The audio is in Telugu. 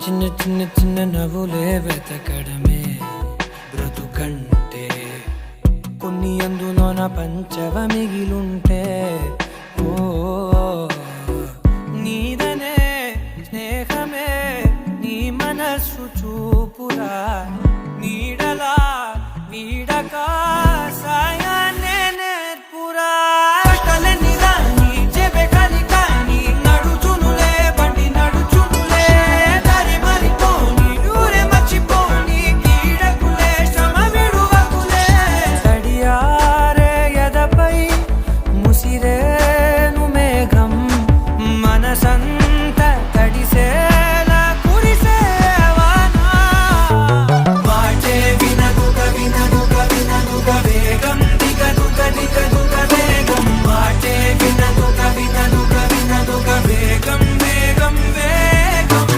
చిన్న చిన్న చిన్న నవ్వులే వెతకడమే బ్రతుకంటే కొన్ని అందులోన పంచవ మిగిలుంటే ఓ నీదనే స్నేహమే నీ మనస్సు చూపురా నీడలా వీడక సాయాన్నే